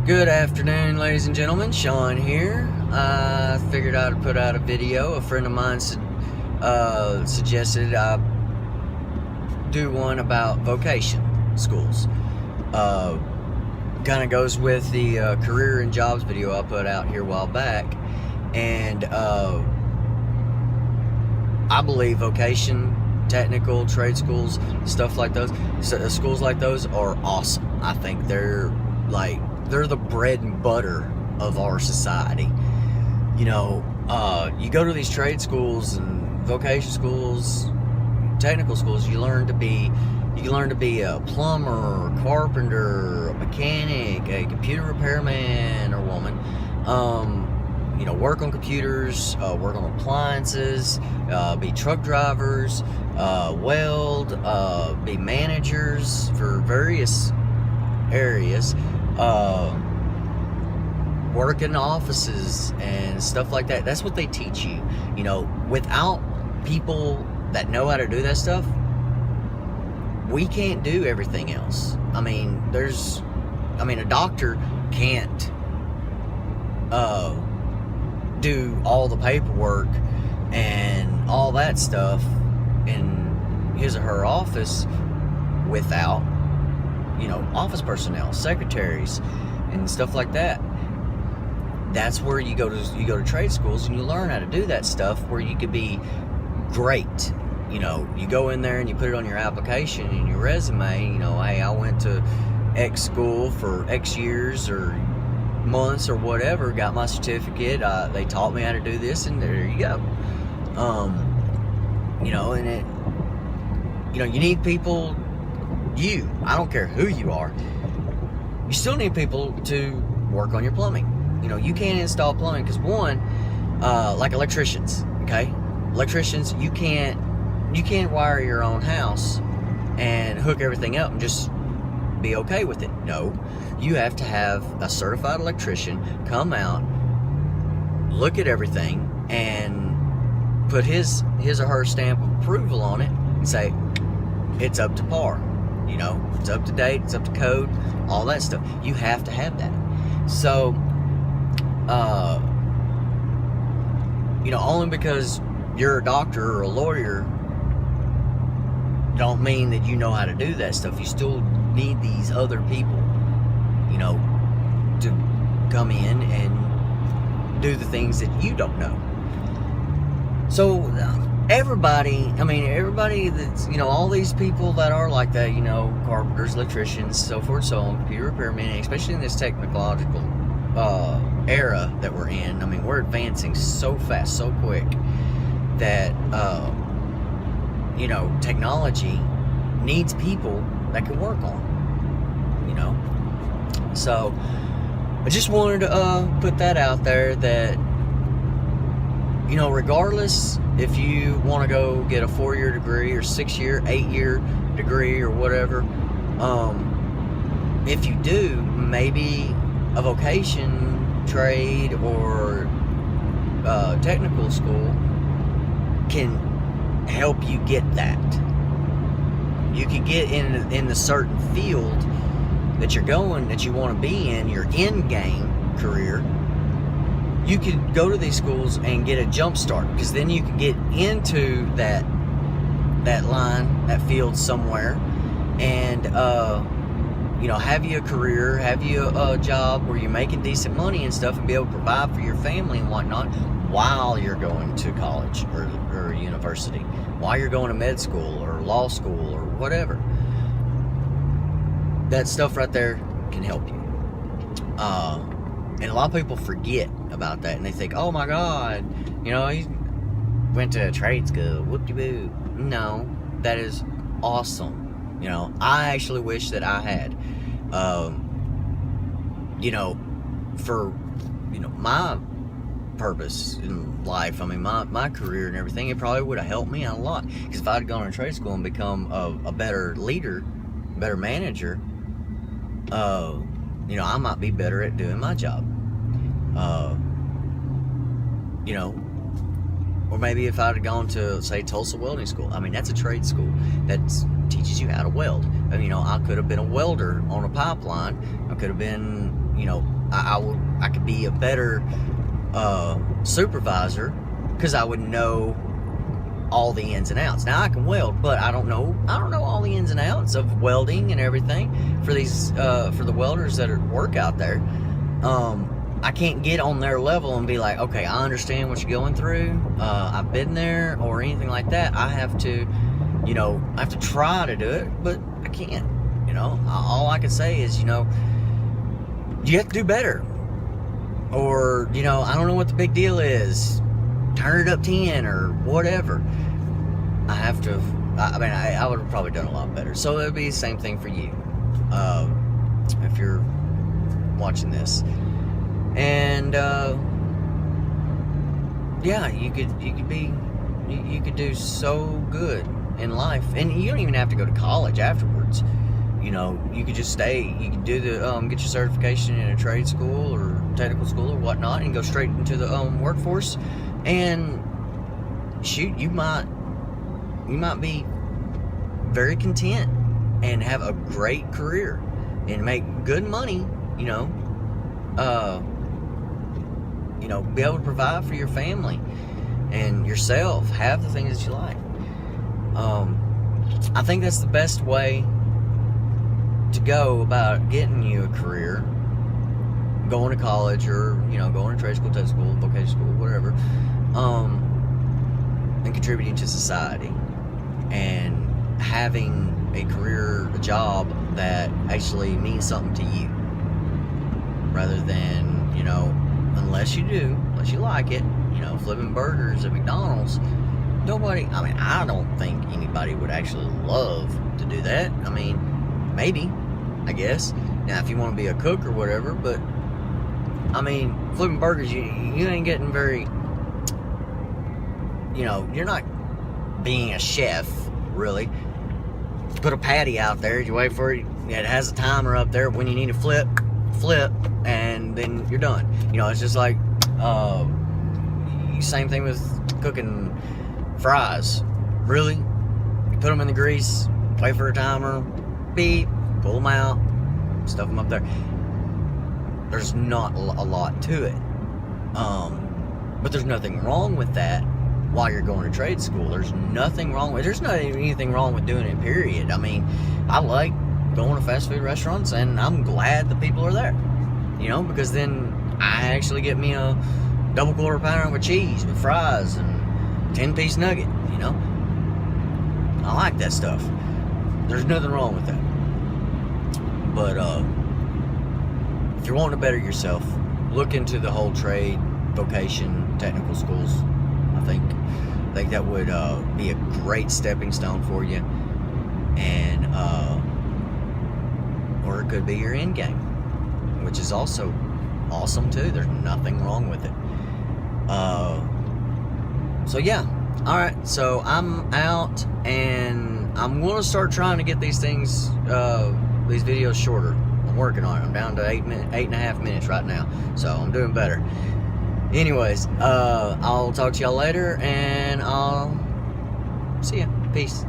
Good afternoon, ladies and gentlemen. Sean here. I figured I'd put out a video. A friend of mine suggested I do one about vocation schools. Kind of goes with the career and jobs video I put out here a while back. And I believe vocation, technical, trade schools, stuff like those, schools like those are awesome. I think they're the bread and butter of our society. You know, you go to these trade schools and vocation schools, technical schools, you learn to be a plumber, a carpenter, a mechanic, a computer repairman or woman. You know, work on computers, work on appliances, be truck drivers, weld, be managers for various areas, work in offices and stuff like that. That's what they teach you. You know, without people that know how to do that stuff, we can't do everything else. I mean, a doctor can't do all the paperwork and all that stuff in his or her office without, you know, office personnel, secretaries, and stuff like that. That's where you go to trade schools and you learn how to do that stuff where you could be great. You know, you go in there and you put it on your application and your resume. You know, hey, I went to X school for X years or months or whatever, got my certificate. They taught me how to do this, and there you go. You know, and it. You know, you need people. I don't care who you are. You still need people to work on your plumbing. You know, you can't install plumbing because one, like electricians, okay? Electricians, you can't wire your own house and hook everything up and just be okay with it. No, you have to have a certified electrician come out, look at everything, and put his or her stamp of approval on it and say, it's up to par. You know, it's up to date, it's up to code, all that stuff. You have to have that. So, you know, only because you're a doctor or a lawyer don't mean that you know how to do that stuff. You still need these other people, you know, to come in and do the things that you don't know. So, everybody that's, you know, all these people that are like that, you know, carpenters, electricians, so forth and so on, computer repairmen, especially in this technological era that we're in. I mean, we're advancing so fast, so quick that, you know, technology needs people that can work on, you know. So, I just wanted to put that out there that, you know, regardless if you want to go get a 4-year degree or 6-year, 8-year degree or whatever, if you do, maybe a vocation, trade, or technical school can help you get that. You can get in the certain field that you're going, that you want to be in, your end game career. You could go to these schools and get a jump start, because then you can get into that line, that field somewhere, and you know, have you a career, have you a job where you're making decent money and stuff, and be able to provide for your family and whatnot while you're going to college or university, while you're going to med school or law school or whatever. That stuff right there can help you. And a lot of people forget about that, and they think, oh my God, you know, he went to a trade school, whoop-de-boo. No, that is awesome. You know, I actually wish that I had, you know, for, you know, my purpose in life, I mean, my career and everything, it probably would have helped me out a lot. Because if I'd gone to trade school and become a better leader, better manager, you know, I might be better at doing my job. You know, or maybe if I'd have gone to, say, Tulsa Welding School. I mean, that's a trade school that teaches you how to weld. And, you know, I could have been a welder on a pipeline. I could have been, you know, I could be a better supervisor because I would know all the ins and outs. Now I can weld, but I don't know all the ins and outs of welding and everything for these for the welders that work out there. I can't get on their level and be like, okay, I understand what you're going through. I've been there or anything like that. I have to, you know, I have to try to do it, but I can't. You know, all I can say is, you know, you have to do better. Or, you know, I don't know what the big deal is. Turn it up 10 or whatever. I have to, I would have probably done a lot better. So it'll be the same thing for you. If you're watching this. And, yeah, you could do so good in life. And you don't even have to go to college afterwards. You know, you could just stay. You could do the get your certification in a trade school or technical school or whatnot, and go straight into the workforce. And shoot, you might be very content and have a great career and make good money. You know, be able to provide for your family and yourself. Have the things that you like. I think that's the best way to go about getting you a career, going to college or, you know, going to trade school, tech school, vocation school, whatever, and contributing to society and having a career, a job that actually means something to you, rather than, you know, unless you like it, you know, flipping burgers at McDonald's. I don't think anybody would actually love to do that. I mean, maybe, I guess. Now, if you want to be a cook or whatever, but I mean, flipping burgers, you ain't getting very, you know, you're not being a chef, really. Put a patty out there, you wait for it, it has a timer up there. When you need to flip, and then you're done. You know, it's just like, same thing with cooking fries. Really? You put them in the grease, wait for a timer, beep, pull them out, stuff them up there. There's not a lot to it. But there's nothing wrong with that while you're going to trade school. There's not anything wrong with doing it, period. I mean, I like going to fast food restaurants, and I'm glad the people are there. You know, because then I actually get me a double quarter pounder with cheese, with fries, and 10-piece nugget, you know. I like that stuff. There's nothing wrong with that. But if you're wanting to better yourself, look into the whole trade, vocation, technical schools. I think that would be a great stepping stone for you, and or it could be your end game, which is also awesome too. There's nothing wrong with it. So yeah, all right. So I'm out, and I'm gonna start trying to get these things, these videos shorter. I'm working on it. I'm down to 8.5 minutes right now, so I'm doing better. Anyways, I'll talk to y'all later, and I'll see ya. Peace.